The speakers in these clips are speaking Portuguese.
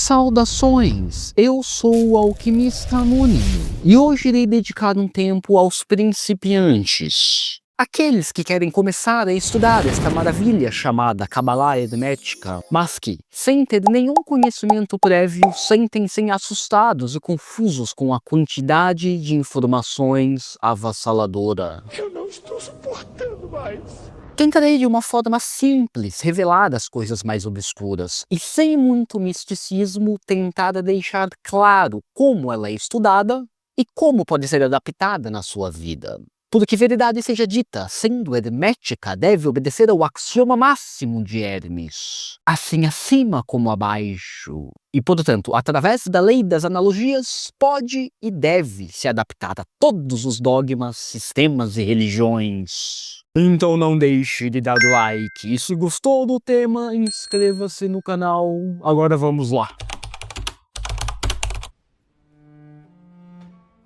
Saudações! Eu sou o Alquimista Anônimo e hoje irei dedicar um tempo aos principiantes. Aqueles que querem começar a estudar esta maravilha chamada Cabala Hermética, mas que, sem ter nenhum conhecimento prévio, sentem-se assustados e confusos com a quantidade de informações avassaladora. Eu não estou suportando mais. Tentarei de uma forma simples revelar as coisas mais obscuras e, sem muito misticismo, tentar deixar claro como ela é estudada e como pode ser adaptada na sua vida. Porque verdade seja dita, sendo hermética, deve obedecer ao axioma máximo de Hermes, assim acima como abaixo. E, portanto, através da lei das analogias, pode e deve se adaptar a todos os dogmas, sistemas e religiões. Então não deixe de dar o like, e se gostou do tema, inscreva-se no canal. Agora vamos lá.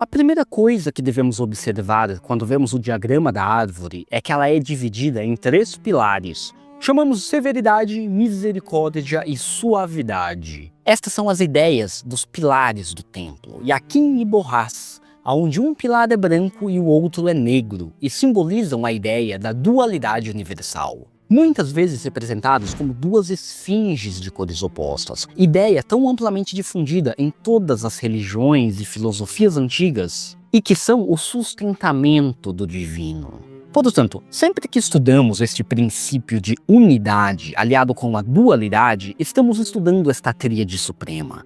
A primeira coisa que devemos observar quando vemos o diagrama da árvore é que ela é dividida em 3 pilares. Chamamos de severidade, misericórdia e suavidade. Estas são as ideias dos pilares do templo, Yaquim e Borrás, onde um pilar é branco e o outro é negro, e simbolizam a ideia da dualidade universal. Muitas vezes representados como 2 esfinges de cores opostas, ideia tão amplamente difundida em todas as religiões e filosofias antigas, e que são o sustentamento do divino. Portanto, sempre que estudamos este princípio de unidade aliado com a dualidade, estamos estudando esta tríade suprema.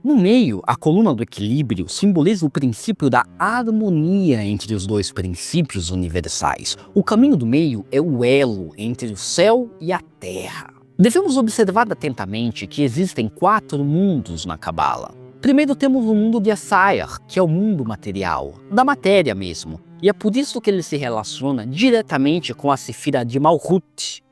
No meio, a coluna do equilíbrio simboliza o princípio da harmonia entre os 2 princípios universais. O caminho do meio é o elo entre o céu e a terra. Devemos observar atentamente que existem 4 mundos na Cabala. Primeiro temos o mundo de Asayar, que é o mundo material, da matéria mesmo, e é por isso que ele se relaciona diretamente com a Sefira de Malhut.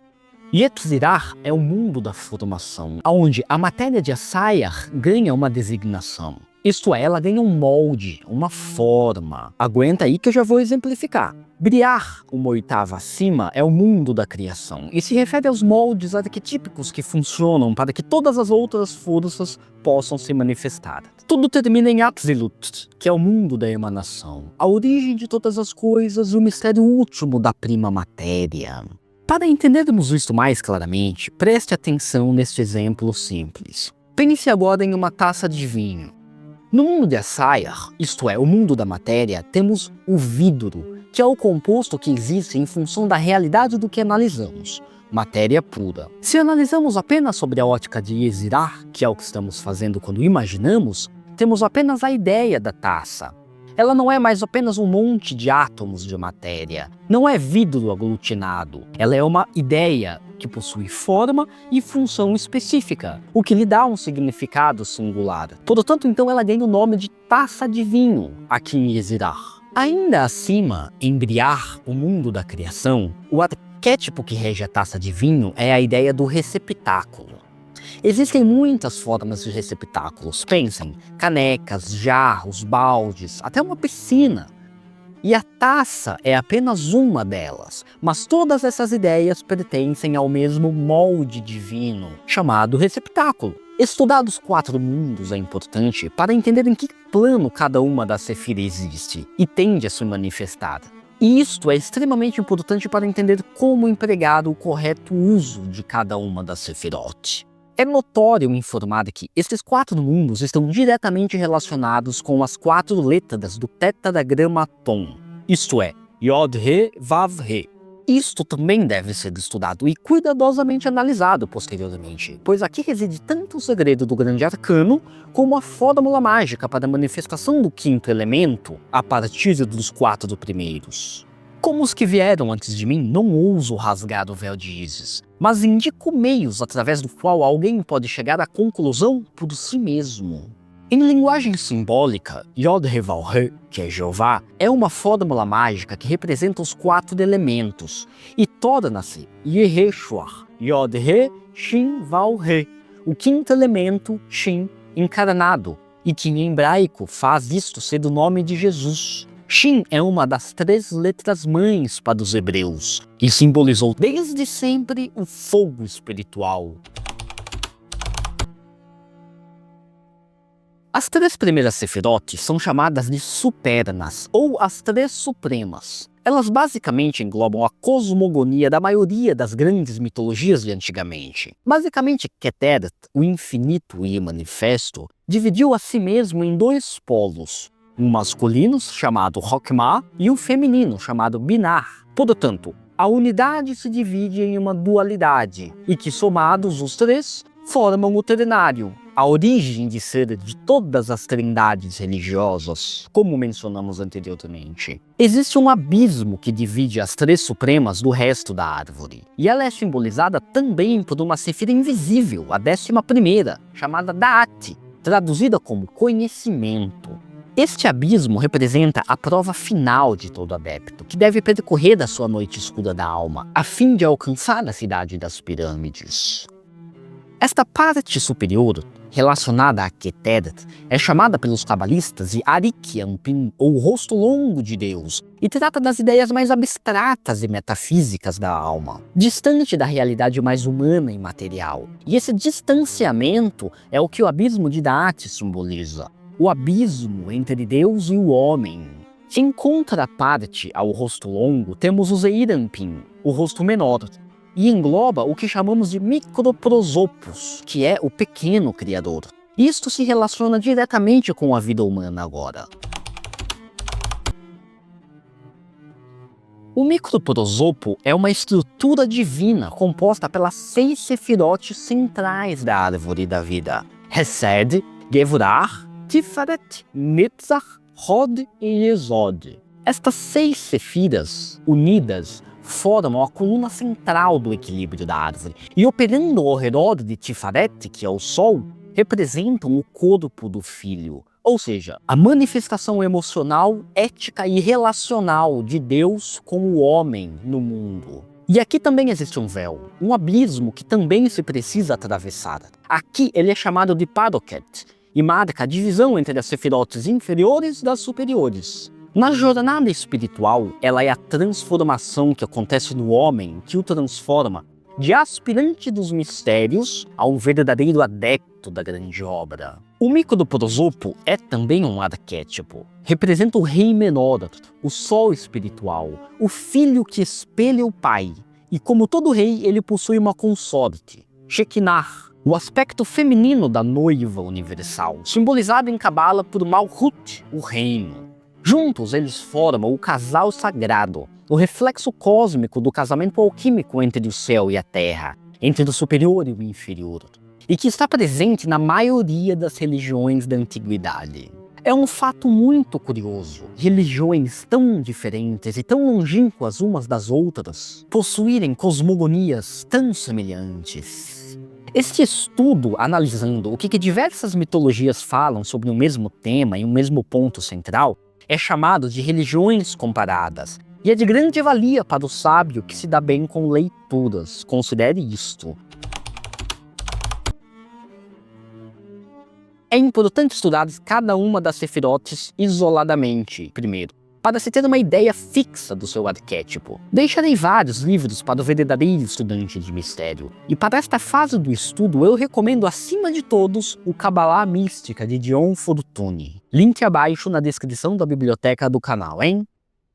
Yetzirah é o mundo da formação, onde a matéria de Asayar ganha uma designação. Isto é, ela ganha um molde, uma forma. Aguenta aí que eu já vou exemplificar. Briar, uma oitava acima, é o mundo da criação e se refere aos moldes arquetípicos que funcionam para que todas as outras forças possam se manifestar. Tudo termina em Atzilut, que é o mundo da emanação, a origem de todas as coisas e o mistério último da prima matéria. Para entendermos isto mais claramente, preste atenção neste exemplo simples. Pense agora em uma taça de vinho. No mundo de Asayar, isto é, o mundo da matéria, temos o vidro, que é o composto que existe em função da realidade do que analisamos, matéria pura. Se analisamos apenas sobre a ótica de Yetzirah, que é o que estamos fazendo quando imaginamos, temos apenas a ideia da taça. Ela não é mais apenas um monte de átomos de matéria, não é vidro aglutinado. Ela é uma ideia que possui forma e função específica, o que lhe dá um significado singular. Portanto, então ela ganha o nome de taça de vinho aqui em Yetzirah. Ainda acima, em Briar, o mundo da criação, o arquétipo que rege a taça de vinho é a ideia do receptáculo. Existem muitas formas de receptáculos, pensem, canecas, jarros, baldes, até uma piscina. E a taça é apenas uma delas, mas todas essas ideias pertencem ao mesmo molde divino, chamado receptáculo. Estudar os 4 mundos é importante para entender em que plano cada uma das Sefirot existe e tende a se manifestar. E isto é extremamente importante para entender como empregar o correto uso de cada uma das Sefirot. É notório informar que estes 4 mundos estão diretamente relacionados com as 4 letras do tetragramaton, isto é, Yod-He, Vav-He. Isto também deve ser estudado e cuidadosamente analisado posteriormente, pois aqui reside tanto o segredo do grande arcano, como a fórmula mágica para a manifestação do 5º elemento a partir dos 4 primeiros. Como os que vieram antes de mim, não ouso rasgar o véu de Ísis, mas indico meios através do qual alguém pode chegar à conclusão por si mesmo. Em linguagem simbólica, Yod-He-Vav-He, que é Jeová, é uma fórmula mágica que representa os 4 elementos e torna-se Yeheshua, Yod-He, Shin, Vav-He, o 5º elemento, Shin, encarnado, e que em hebraico faz isto ser o nome de Jesus. Shin é uma das 3 letras mães para os hebreus e simbolizou desde sempre o fogo espiritual. As 3 primeiras Sefirot são chamadas de Supernas, ou as 3 Supremas. Elas basicamente englobam a cosmogonia da maioria das grandes mitologias de antigamente. Basicamente, Keteret, o infinito e manifesto, dividiu a si mesmo em 2 polos, um masculino chamado Hokmah e um feminino chamado Binar. Portanto, a unidade se divide em uma dualidade, e que somados os 3 formam o ternário, a origem de ser de todas as trindades religiosas, como mencionamos anteriormente. Existe um abismo que divide as 3 supremas do resto da árvore, e ela é simbolizada também por uma sefira invisível, a 11ª, chamada Da'at, traduzida como conhecimento. Este abismo representa a prova final de todo adepto, que deve percorrer da sua noite escura da alma, a fim de alcançar a cidade das pirâmides. Esta parte superior, relacionada a Keteret, é chamada pelos cabalistas de Arik Anpin, ou rosto longo de Deus, e trata das ideias mais abstratas e metafísicas da alma, distante da realidade mais humana e material. E esse distanciamento é o que o abismo de Da'at simboliza, o abismo entre Deus e o homem. Em contraparte ao rosto longo, temos o Zeir Anpin, o rosto menor, e engloba o que chamamos de microprosopos, que é o pequeno criador. Isto se relaciona diretamente com a vida humana agora. O microprosopo é uma estrutura divina composta pelas 6 sefirot centrais da árvore da vida: Hesed, Gevurah, Tiferet, Netzach, Hod e Yesod. Estas 6 sefiras unidas formam a coluna central do equilíbrio da árvore, e operando ao redor de Tifaret, que é o Sol, representam o corpo do Filho, ou seja, a manifestação emocional, ética e relacional de Deus com o homem no mundo. E aqui também existe um véu, um abismo que também se precisa atravessar. Aqui ele é chamado de Padoket, e marca a divisão entre as sefirotes inferiores das superiores. Na jornada espiritual, ela é a transformação que acontece no homem que o transforma de aspirante dos mistérios a um verdadeiro adepto da grande obra. O microprosopo é também um arquétipo. Representa o rei menor, o sol espiritual, o filho que espelha o pai. E como todo rei, ele possui uma consorte, Shekinah, o aspecto feminino da noiva universal, simbolizado em Cabala por Malhut, o reino. Juntos, eles formam o casal sagrado, o reflexo cósmico do casamento alquímico entre o céu e a terra, entre o superior e o inferior, e que está presente na maioria das religiões da antiguidade. É um fato muito curioso, religiões tão diferentes e tão longínquas umas das outras possuírem cosmogonias tão semelhantes. Este estudo, analisando o que diversas mitologias falam sobre o mesmo tema e o mesmo ponto central, é chamado de religiões comparadas, e é de grande valia para o sábio que se dá bem com leituras. Considere isto. É importante estudar cada uma das sefirotes isoladamente, primeiro, para se ter uma ideia fixa do seu arquétipo. Deixarei vários livros para o verdadeiro estudante de mistério. E para esta fase do estudo, eu recomendo acima de todos o Kabbalah Mística de Dion Fortune. Link abaixo na descrição da biblioteca do canal, hein?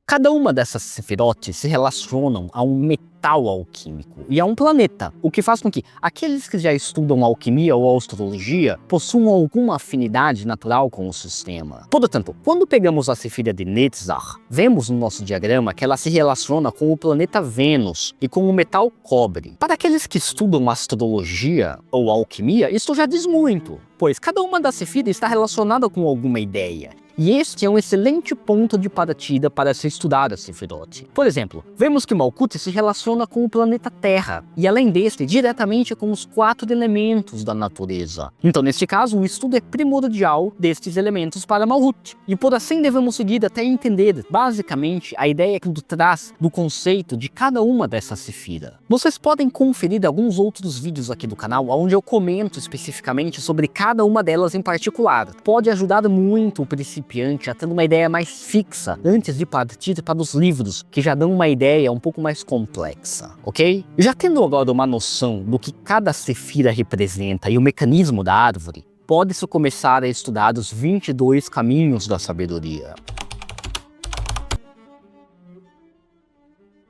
Cada uma dessas sefirotes se relacionam a um metal alquímico e a um planeta, o que faz com que aqueles que já estudam alquimia ou astrologia possuam alguma afinidade natural com o sistema. Portanto, quando pegamos a sefira de Netzach, vemos no nosso diagrama que ela se relaciona com o planeta Vênus e com o metal cobre. Para aqueles que estudam astrologia ou alquimia, isto já diz muito, pois cada uma das sefiras está relacionada com alguma ideia. E este é um excelente ponto de partida para se estudar a Sefirot. Por exemplo, vemos que Malkuth se relaciona com o planeta Terra, e além deste, diretamente com os 4 elementos da natureza. Então, neste caso, o estudo é primordial destes elementos para Malkuth. E por assim devemos seguir até entender, basicamente, a ideia que traz do conceito de cada uma dessas sefiras. Vocês podem conferir alguns outros vídeos aqui do canal, onde eu comento especificamente sobre cada uma delas em particular. Pode ajudar muito o principiante a ter uma ideia mais fixa antes de partir para os livros, que já dão uma ideia um pouco mais complexa, ok? Já tendo agora uma noção do que cada sefira representa e o mecanismo da árvore, pode-se começar a estudar os 22 caminhos da sabedoria.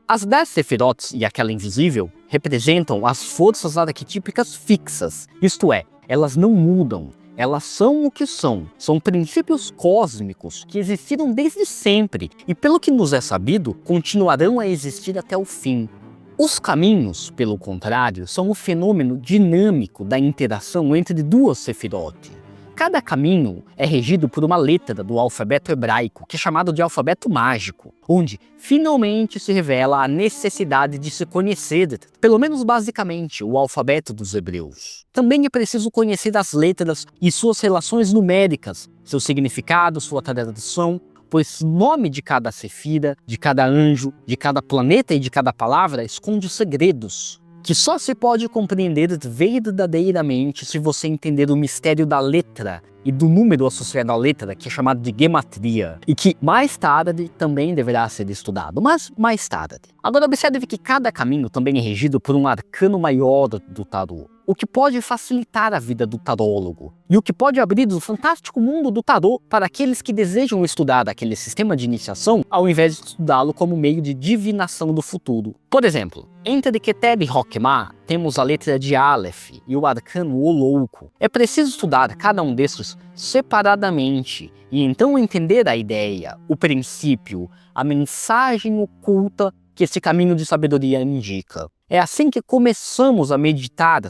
As 10 Sefirot e aquela invisível representam as forças arquetípicas fixas, isto é, elas não mudam, elas são o que são princípios cósmicos que existiram desde sempre e, pelo que nos é sabido, continuarão a existir até o fim. Os caminhos, pelo contrário, são o fenômeno dinâmico da interação entre duas Sefirot. Cada caminho é regido por uma letra do alfabeto hebraico, que é chamado de alfabeto mágico, onde finalmente se revela a necessidade de se conhecer, pelo menos basicamente, o alfabeto dos hebreus. Também é preciso conhecer as letras e suas relações numéricas, seu significado, sua tradução, pois o nome de cada sefira, de cada anjo, de cada planeta e de cada palavra esconde segredos que só se pode compreender verdadeiramente se você entender o mistério da letra e do número associado à letra, que é chamado de gematria, e que mais tarde também deverá ser estudado, mas mais tarde. Agora observe que cada caminho também é regido por um arcano maior do tarô, o que pode facilitar a vida do tarólogo, e o que pode abrir o fantástico mundo do tarô para aqueles que desejam estudar aquele sistema de iniciação, ao invés de estudá-lo como meio de divinação do futuro. Por exemplo, entre Keter e Hokmah, temos a letra de Aleph e o arcano O Louco. É preciso estudar cada um desses separadamente e então entender a ideia, o princípio, a mensagem oculta que esse caminho de sabedoria indica. É assim que começamos a meditar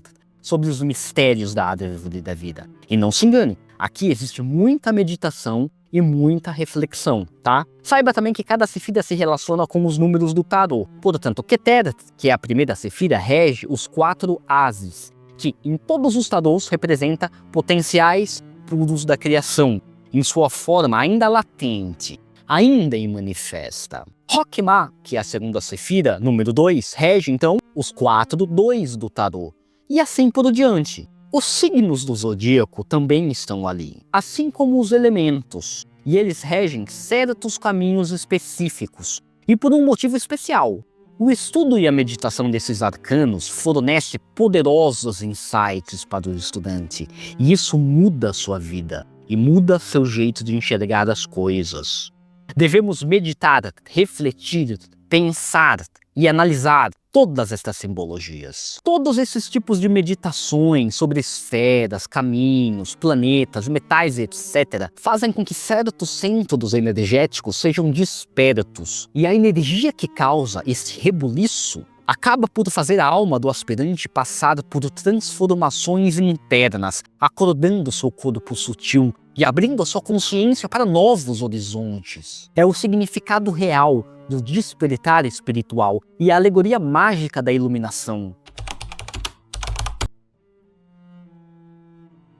sobre os mistérios da árvore da vida. E não se engane, aqui existe muita meditação e muita reflexão, tá? Saiba também que cada sefira se relaciona com os números do tarô. Portanto, Keter, que é a primeira sefira, rege os 4 ases, que em todos os tarôs representa potenciais puros da criação, em sua forma ainda latente, ainda imanifesta. Hokmah, que é a segunda sefira, número 2, rege então os 4 2 do tarô. E assim por diante. Os signos do zodíaco também estão ali, assim como os elementos, e eles regem certos caminhos específicos, e por um motivo especial. O estudo e a meditação desses arcanos fornece poderosos insights para o estudante, e isso muda a sua vida, e muda seu jeito de enxergar as coisas. Devemos meditar, refletir, pensar e analisar todas estas simbologias. Todos esses tipos de meditações sobre esferas, caminhos, planetas, metais, etc., fazem com que certos centros energéticos sejam despertos. E a energia que causa esse rebuliço acaba por fazer a alma do aspirante passar por transformações internas, acordando seu corpo sutil e abrindo a sua consciência para novos horizontes. É o significado real do despertar espiritual e a alegoria mágica da iluminação.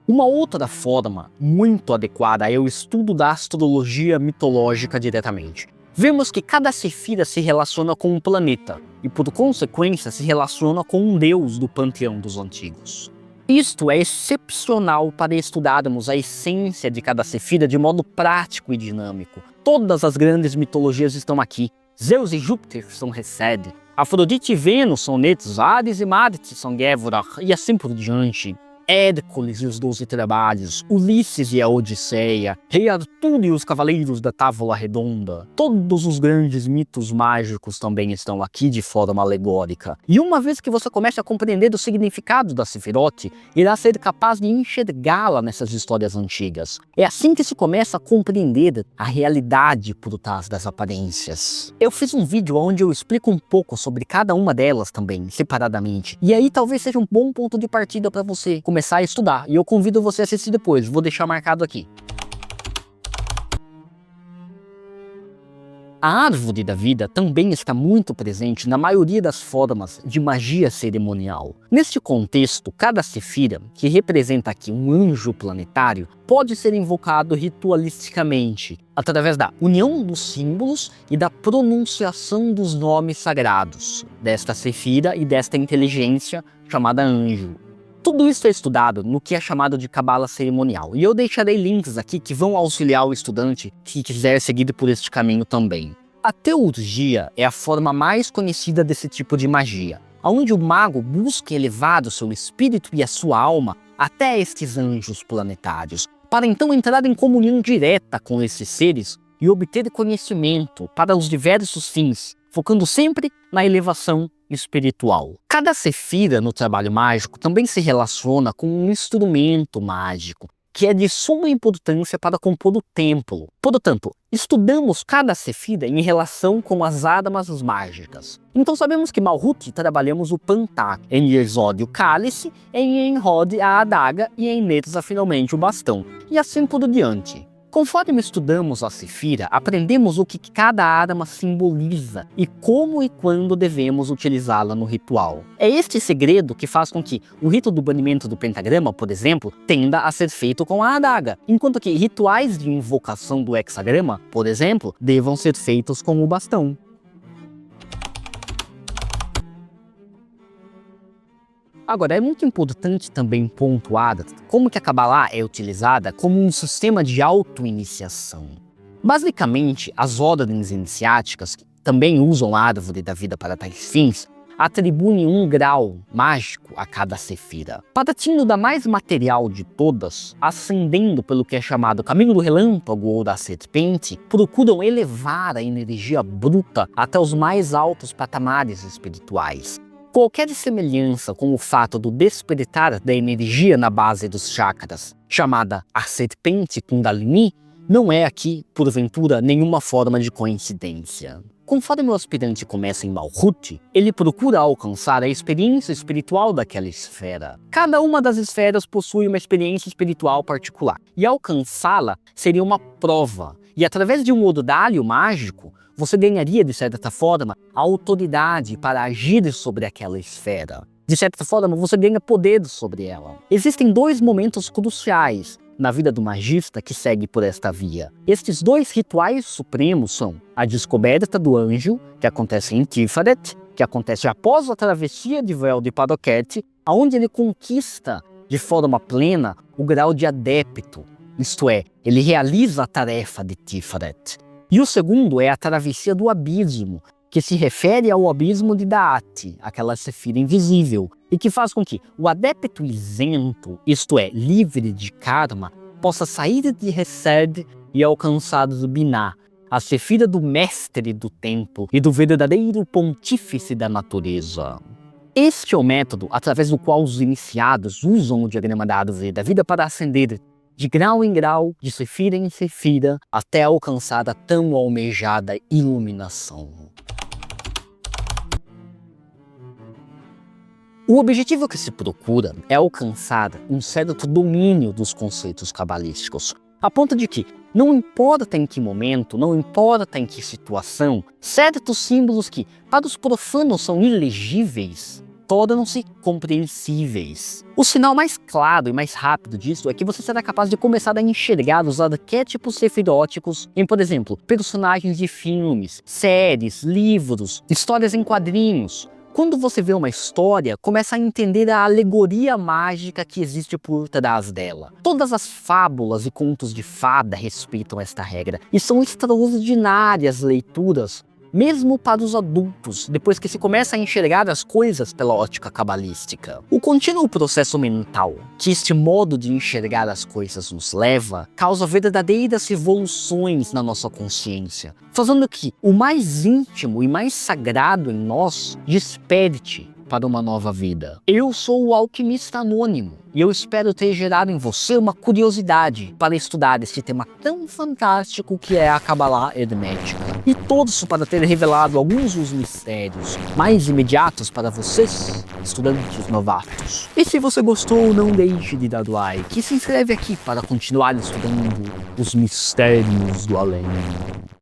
Uma outra forma muito adequada é o estudo da astrologia mitológica diretamente. Vemos que cada sefira se relaciona com um planeta e, por consequência, se relaciona com um deus do panteão dos antigos. Isto é excepcional para estudarmos a essência de cada sefira de modo prático e dinâmico. Todas as grandes mitologias estão aqui. Zeus e Júpiter são Hesed, Afrodite e Vênus são Netes, Ares e Marte são Gévora, e assim por diante. Hércules e os 12 trabalhos, Ulisses e a Odisseia, Rei Arthur e os Cavaleiros da Távola Redonda. Todos os grandes mitos mágicos também estão aqui de forma alegórica. E uma vez que você comece a compreender o significado da Sefirot, irá ser capaz de enxergá-la nessas histórias antigas. É assim que se começa a compreender a realidade por trás das aparências. Eu fiz um vídeo onde eu explico um pouco sobre cada uma delas também, separadamente. E aí talvez seja um bom ponto de partida para você começar a estudar, e eu convido você a assistir depois, vou deixar marcado aqui. A árvore da vida também está muito presente na maioria das formas de magia cerimonial. Neste contexto, cada sefira, que representa aqui um anjo planetário, pode ser invocado ritualisticamente, através da união dos símbolos e da pronunciação dos nomes sagrados, desta sefira e desta inteligência chamada anjo. Tudo isso é estudado no que é chamado de cabala cerimonial, e eu deixarei links aqui que vão auxiliar o estudante que quiser seguir por este caminho também. A teurgia é a forma mais conhecida desse tipo de magia, onde o mago busca elevar o seu espírito e a sua alma até estes anjos planetários, para então entrar em comunhão direta com esses seres e obter conhecimento para os diversos fins, focando sempre na elevação espiritual. Cada sefira no trabalho mágico também se relaciona com um instrumento mágico, que é de suma importância para compor o templo. Portanto, estudamos cada sefira em relação com as armas mágicas. Então sabemos que Malhut trabalhamos o Pantak, em Yesod o cálice, em Enrod a adaga e em Netzah finalmente o bastão, e assim por diante. Conforme estudamos a sefira, aprendemos o que cada arma simboliza e como e quando devemos utilizá-la no ritual. É este segredo que faz com que o rito do banimento do pentagrama, por exemplo, tenda a ser feito com a adaga, enquanto que rituais de invocação do hexagrama, por exemplo, devam ser feitos com o bastão. Agora, é muito importante também pontuar como que a Kabbalah é utilizada como um sistema de auto-iniciação. Basicamente, as ordens iniciáticas, que também usam a árvore da vida para tais fins, atribuem um grau mágico a cada sefira. Partindo da mais material de todas, ascendendo pelo que é chamado caminho do relâmpago ou da serpente, procuram elevar a energia bruta até os mais altos patamares espirituais. Qualquer semelhança com o fato do despertar da energia na base dos chakras, chamada a serpente Kundalini, não é aqui, porventura, nenhuma forma de coincidência. Conforme o aspirante começa em Malhut, ele procura alcançar a experiência espiritual daquela esfera. Cada uma das esferas possui uma experiência espiritual particular, e alcançá-la seria uma prova, e através de um ordalho mágico, você ganharia, de certa forma, a autoridade para agir sobre aquela esfera. De certa forma, você ganha poder sobre ela. Existem dois momentos cruciais na vida do magista que segue por esta via. Estes dois rituais supremos são a descoberta do anjo, que acontece em Tiferet, que acontece após a travessia de véu de Padoket, onde ele conquista de forma plena o grau de adepto, isto é, ele realiza a tarefa de Tiferet. E o segundo é a travessia do abismo, que se refere ao abismo de Da'at, aquela sefira invisível, e que faz com que o adepto isento, isto é, livre de karma, possa sair de Hesed e alcançar o Binah, a sefira do mestre do templo e do verdadeiro pontífice da natureza. Este é o método através do qual os iniciados usam o diagrama da árvore da vida para ascender de grau em grau, de sefira em sefira, até alcançar a tão almejada iluminação. O objetivo que se procura é alcançar um certo domínio dos conceitos cabalísticos, a ponto de que, não importa em que momento, não importa em que situação, certos símbolos que, para os profanos, são ilegíveis, tornam-se compreensíveis. O sinal mais claro e mais rápido disso é que você será capaz de começar a enxergar os arquétipos sefiróticos em, por exemplo, personagens de filmes, séries, livros, histórias em quadrinhos. Quando você vê uma história, começa a entender a alegoria mágica que existe por trás dela. Todas as fábulas e contos de fada respeitam esta regra, e são extraordinárias leituras mesmo para os adultos, depois que se começa a enxergar as coisas pela ótica cabalística. O contínuo processo mental que este modo de enxergar as coisas nos leva, causa verdadeiras revoluções na nossa consciência, fazendo que o mais íntimo e mais sagrado em nós desperte para uma nova vida. Eu sou o alquimista anônimo e eu espero ter gerado em você uma curiosidade para estudar este tema tão fantástico que é a Kabbalah hermética. E torço para ter revelado alguns dos mistérios mais imediatos para vocês, estudantes novatos. E se você gostou, não deixe de dar like e se inscreve aqui para continuar estudando os mistérios do além.